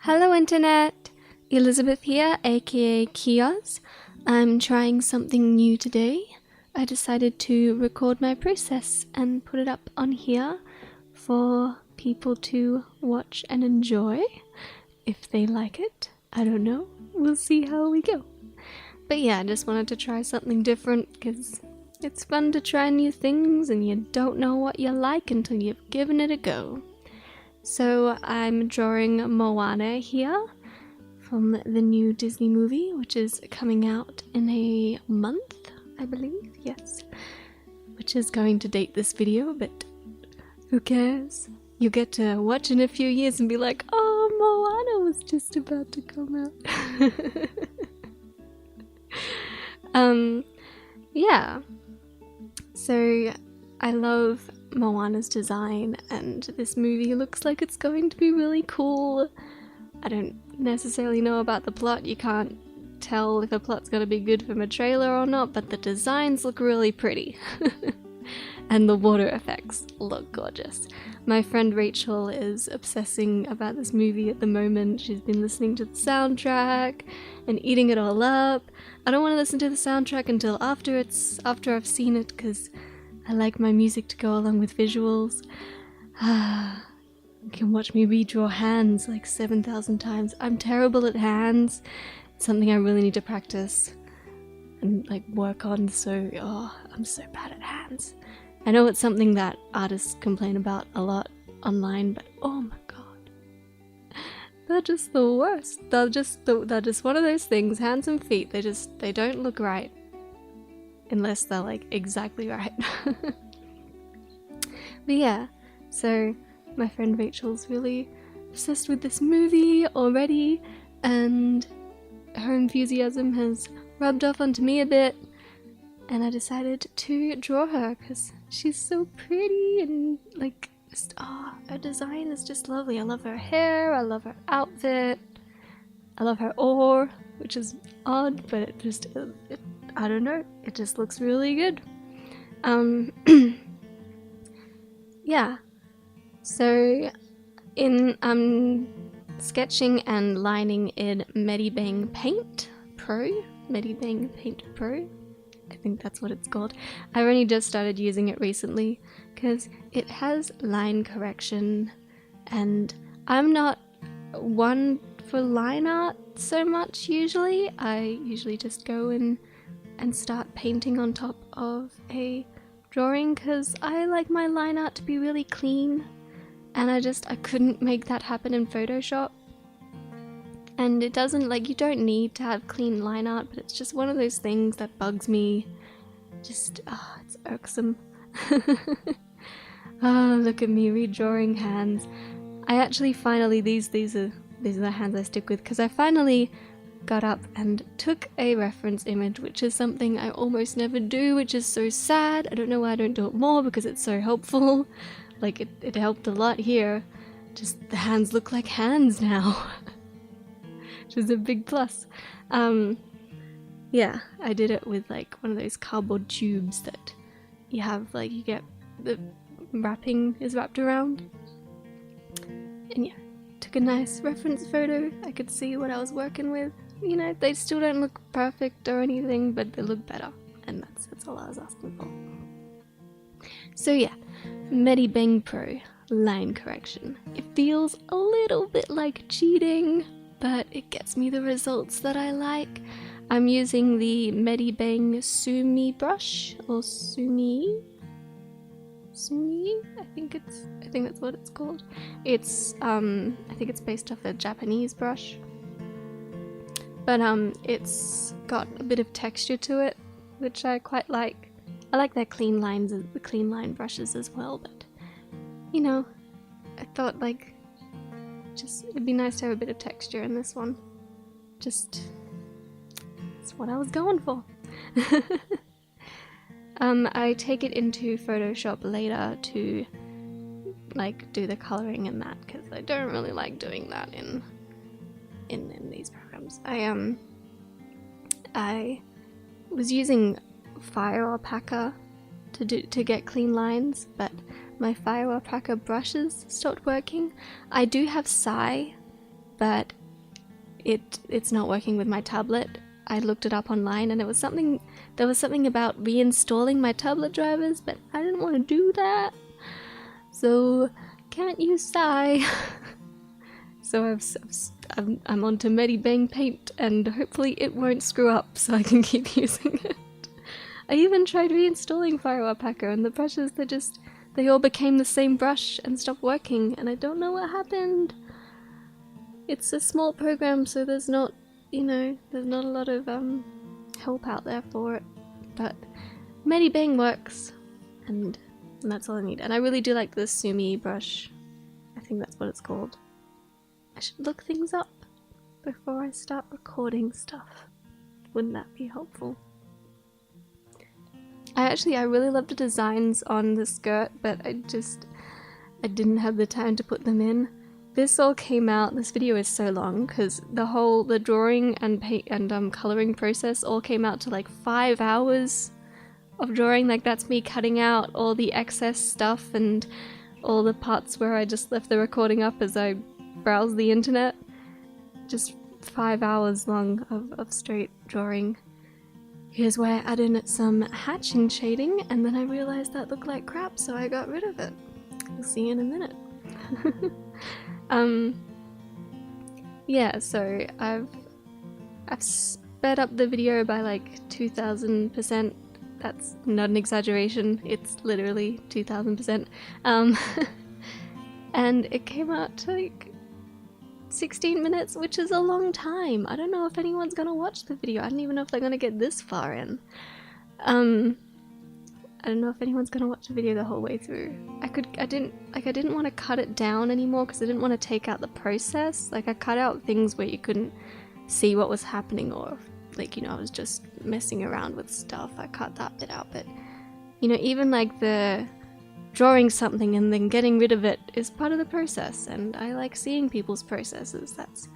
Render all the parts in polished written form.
Hello Internet! Elizabeth here, aka Kios. I'm trying something new today. I decided to record my process and put it up on here for people to watch and enjoy. If they like it, I don't know. We'll see how we go. But yeah, I just wanted to try something different because it's fun to try new things and you don't know what you like until you've given it a go. So I'm drawing Moana here from the new Disney movie, which is coming out in a month, I believe, yes. Which is going to date this video, but who cares? You get to watch in a few years and be like, oh, Moana was just about to come out. Yeah. So I love Moana's design, and this movie looks like it's going to be really cool. I don't necessarily know about the plot. You can't tell if a plot's gonna be good from a trailer or not, but the designs look really pretty. And the water effects look gorgeous. My friend Rachel is obsessing about this movie at the moment. She's been listening to the soundtrack and eating it all up. I don't want to listen to the soundtrack until after I've seen it, because I like my music to go along with visuals. You can watch me redraw hands like 7,000 times. I'm terrible at hands. It's something I really need to practice and like work on, so I'm so bad at hands. I know it's something that artists complain about a lot online, but oh my god. They're just the worst. They're just one of those things, hands and feet, they don't look right. Unless they're like exactly right. But yeah, so my friend Rachel's really obsessed with this movie already, and her enthusiasm has rubbed off onto me a bit, and I decided to draw her because she's so pretty and like just her design is just lovely. I love her hair, I love her outfit, I love her oar, which is odd, but it just I don't know, it just looks really good. Yeah, so I'm sketching and lining in MediBang Paint Pro. MediBang Paint Pro, I think that's what it's called. I've only just started using it recently because it has line correction, and I'm not one for line art so much usually. I usually just go in and start painting on top of a drawing because I like my line art to be really clean, and I couldn't make that happen in Photoshop. And it doesn't, like, you don't need to have clean line art, but it's just one of those things that bugs me. Just, it's irksome. Look at me redrawing hands. I actually finally, these are the hands I stick with, because I finally got up and took a reference image, which is something I almost never do, which is so sad. I don't know why I don't do it more, because it's so helpful. Like, it helped a lot here. Just the hands look like hands now. Which is a big plus. Yeah, I did it with like one of those cardboard tubes that you have, like, you get the wrapping is wrapped around. And yeah, took a nice reference photo. I could see what I was working with. You know, they still don't look perfect or anything, but they look better, and that's all I was asking for. So yeah, MediBang Pro line correction. It feels a little bit like cheating, but it gets me the results that I like. I'm using the MediBang Sumi brush, or Sumi, I think that's what it's called. It's I think it's based off a Japanese brush. But it's got a bit of texture to it, which I quite like. I like their clean lines, the clean line brushes as well, but you know, I thought like it'd be nice to have a bit of texture in this one. Just, it's what I was going for. I take it into Photoshop later to like do the coloring and that, because I don't really like doing that in these programs. I was using Fire Alpaca to get clean lines, but my Fire Alpaca brushes stopped working. I do have Sai, but it's not working with my tablet. I looked it up online and there was something about reinstalling my tablet drivers, but I didn't want to do that, so can't use Sai. So I'm onto MediBang Paint, and hopefully it won't screw up so I can keep using it. I even tried reinstalling Firewall Packer, and the brushes, they all became the same brush and stopped working, and I don't know what happened. It's a small program, so there's not, there's not a lot of help out there for it. But MediBang works, and that's all I need. And I really do like the Sumi brush. I think that's what it's called. I should look things up before I start recording stuff. Wouldn't that be helpful? I really love the designs on the skirt, but I didn't have the time to put them in. This all came out, this video is so long, because the drawing and paint and coloring process all came out to like 5 hours of drawing. Like, that's me cutting out all the excess stuff and all the parts where I just left the recording up as I browsed the internet. Just 5 hours long of straight drawing. Here's where I added some hatching shading, and then I realized that looked like crap, so I got rid of it. We'll see in a minute. Yeah, so I've sped up the video by like 2000%. That's not an exaggeration, it's literally 2000%. And it came out to like 16 minutes, which is a long time. I don't know if anyone's gonna watch the video. I don't even know if they're gonna get this far in. I don't know if anyone's gonna watch the video the whole way through. I didn't want to cut it down anymore because I didn't want to take out the process. Like, I cut out things where you couldn't see what was happening, or like, I was just messing around with stuff. I cut that bit out, but even like the drawing something and then getting rid of it is part of the process, and I like seeing people's processes. That's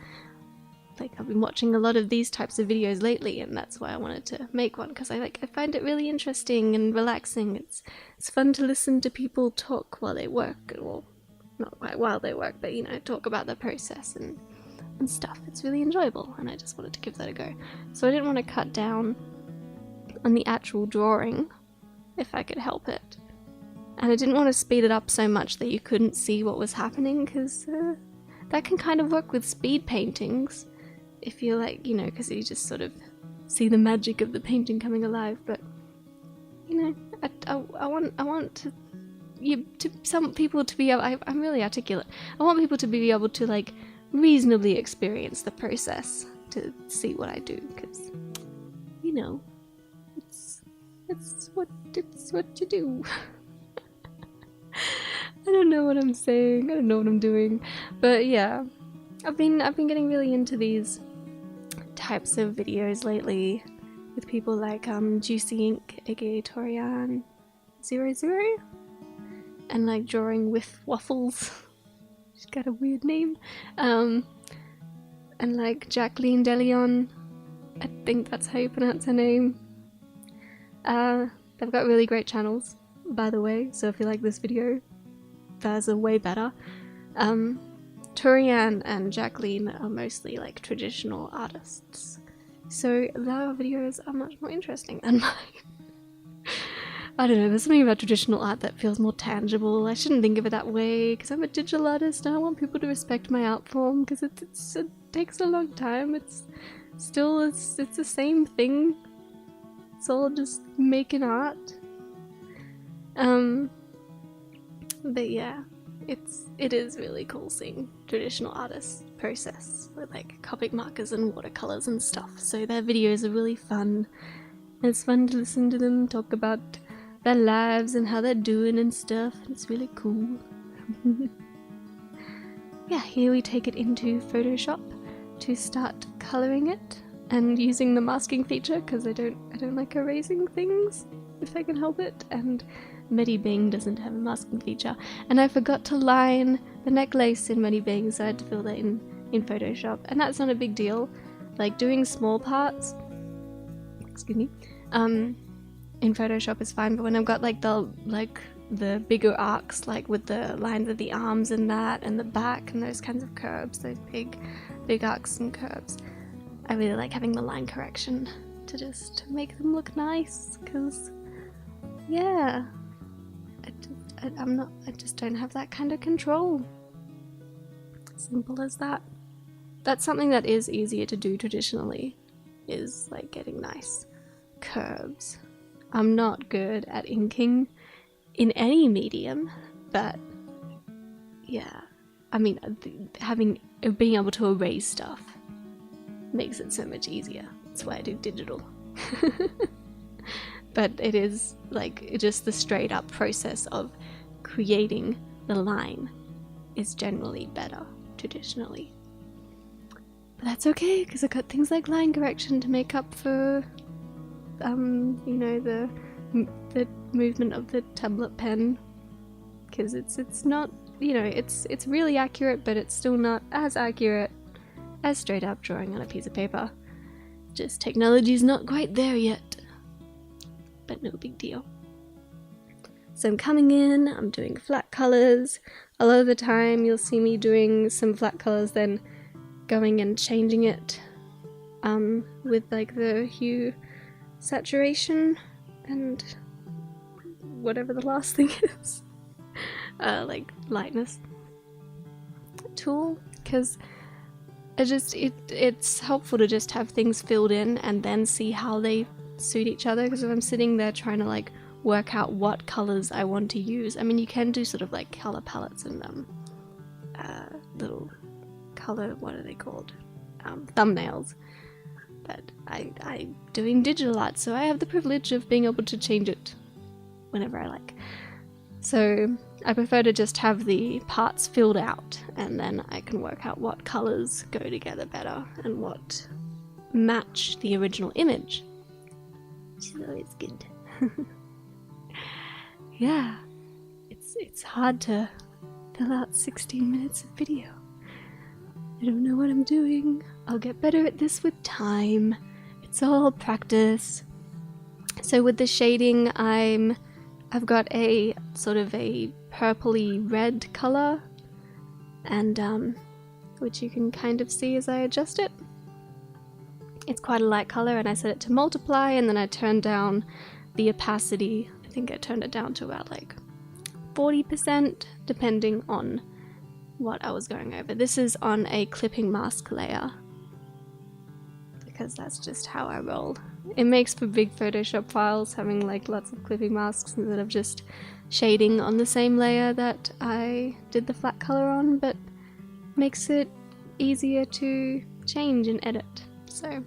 like, I've been watching a lot of these types of videos lately, and that's why I wanted to make one, because I find it really interesting and relaxing. It's fun to listen to people talk while they work, well, not quite while they work, but talk about the process and stuff. It's really enjoyable, and I just wanted to give that a go. So I didn't want to cut down on the actual drawing if I could help it. And I didn't want to speed it up so much that you couldn't see what was happening, because that can kind of work with speed paintings, if you're like, because you just sort of see the magic of the painting coming alive. But I want some people to be able, I'm really articulate. I want people to be able to like reasonably experience the process to see what I do, because it's what you do. I don't know what I'm saying, I don't know what I'm doing, but yeah, I've been getting really into these types of videos lately with people like Juicy Ink, aka Torian00, and like drawing with waffles. She's got a weird name. And like Jacqueline DeLeon, I think that's how you pronounce her name. They've got really great channels, by the way, so if you like this video, theirs are way better. Torian and Jacqueline are mostly like traditional artists, so their videos are much more interesting than mine. I don't know, there's something about traditional art that feels more tangible. I shouldn't think of it that way, because I'm a digital artist and I want people to respect my art form, because it takes a long time. It's the same thing. It's all just making art. But yeah, it is really cool seeing traditional artists process with like Copic markers and watercolors and stuff. So their videos are really fun. It's fun to listen to them talk about their lives and how they're doing and stuff. It's really cool. Yeah, here we take it into Photoshop to start coloring it and using the masking feature, because I don't like erasing things if I can help it, and MediBang doesn't have a masking feature, and I forgot to line the necklace in MediBang, so I had to fill that in Photoshop, and that's not a big deal. Like, doing small parts, excuse me, in Photoshop is fine, but when I've got like the the bigger arcs, like with the lines of the arms and that, and the back and those kinds of curves, those big arcs and curves. I really like having the line correction to just make them look nice, because yeah, I just don't have that kind of control. Simple as that. That's something that is easier to do traditionally, is like getting nice curves. I'm not good at inking in any medium, but yeah, I mean, being able to erase stuff makes it so much easier. That's why I do digital. But it is like just the straight up process of creating the line is generally better traditionally. But that's okay, because I got things like line correction to make up for you know, the movement of the tablet pen, because it's not, you know, it's really accurate, but it's still not as accurate as straight up drawing on a piece of paper. Just technology's not quite there yet, but no big deal. So I'm coming in, I'm doing flat colors. A lot of the time you'll see me doing some flat colors, then going and changing it with like the hue saturation and whatever the last thing is, like lightness tool, because it's helpful to just have things filled in and then see how they suit each other. Because if I'm sitting there trying to like work out what colors I want to use, I mean, you can do sort of like color palettes and little color, what are they called, thumbnails, but I'm doing digital art, so I have the privilege of being able to change it whenever I like. So I prefer to just have the parts filled out, and then I can work out what colors go together better and what match the original image, which is always good. Yeah, it's hard to fill out 16 minutes of video. I don't know what I'm doing. I'll get better at this with time. It's all practice. So with the shading, I've got a sort of a purpley red color, and which you can kind of see as I adjust it. It's quite a light color, and I set it to multiply, and then I turned down the opacity. I think I turned it down to about like 40%, depending on what I was going over. This is on a clipping mask layer, because that's just how I roll. It makes for big Photoshop files, having like lots of clipping masks instead of just shading on the same layer that I did the flat color on, but makes it easier to change and edit. So,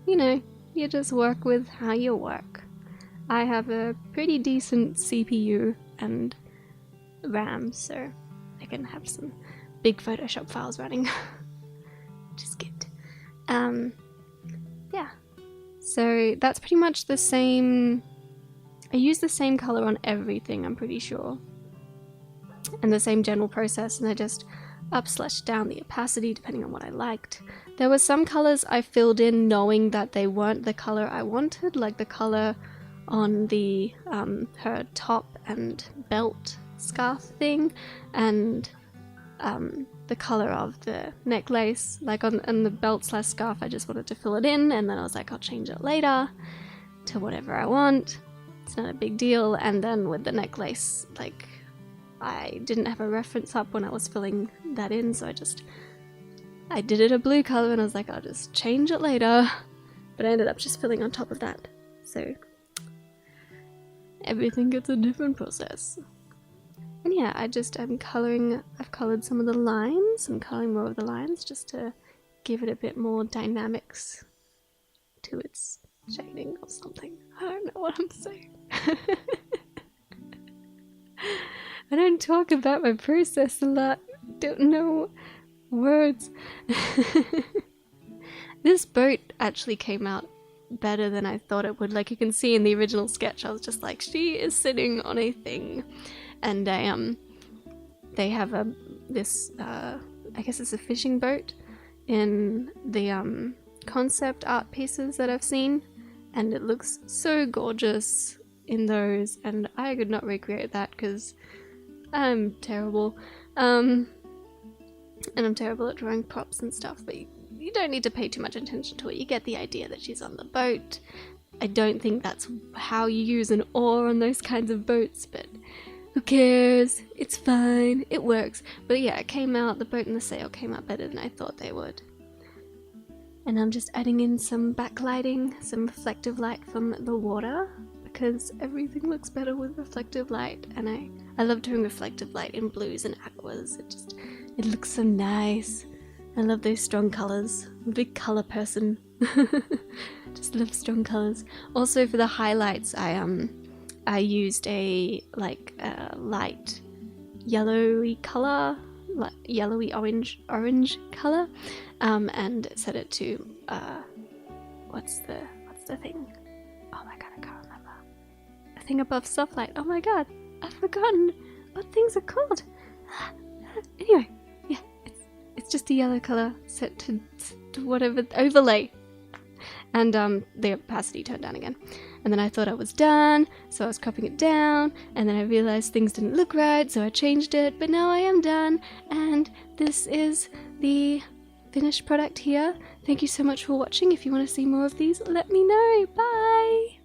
you know, you just work with how you work. I have a pretty decent CPU and RAM, so I can have some big Photoshop files running, which is good. Yeah, so that's pretty much the same. I use the same color on everything, I'm pretty sure, and the same general process, and I just up/down the opacity depending on what I liked. There were some colors I filled in knowing that they weren't the color I wanted, like the color on the her top and belt scarf thing, and the color of the necklace, like on the belt/scarf. I just wanted to fill it in, and then I was like, I'll change it later to whatever I want. It's not a big deal. And then with the necklace, like, I didn't have a reference up when I was filling that in, so I did it a blue color, and I was like, I'll just change it later. But I ended up just filling on top of that, so everything gets a different process. And yeah, I've colored some of the lines. I'm coloring more of the lines just to give it a bit more dynamics to its shading or something. I don't know what I'm saying. I don't talk about my process a lot. Don't know words. This boat actually came out better than I thought it would. Like you can see in the original sketch, I was just like, she is sitting on a thing. And they have this I guess it's a fishing boat in the concept art pieces that I've seen, and it looks so gorgeous. in those, and I could not recreate that because I'm terrible. And I'm terrible at drawing props and stuff, but you don't need to pay too much attention to it. You get the idea that she's on the boat. I don't think that's how you use an oar on those kinds of boats, but who cares? It's fine. It works. But yeah, it came out, the boat and the sail came out better than I thought they would. And I'm just adding in some backlighting, some reflective light from the water, because everything looks better with reflective light, and I love doing reflective light in blues and aquas. It looks so nice. I love those strong colours. I'm a big colour person. Just love strong colours. Also for the highlights, I used a light yellowy colour, like yellowy orange colour, and set it to what's the thing? Oh my god, I can't remember. A thing above soft light. Oh my god, I've forgotten what things are called. Anyway, yeah, it's just a yellow colour set to whatever overlay. And the opacity turned down again. And then I thought I was done, so I was cropping it down, and then I realized things didn't look right, so I changed it, but now I am done, and this is the finished product here. Thank you so much for watching. If you want to see more of these, let me know. Bye!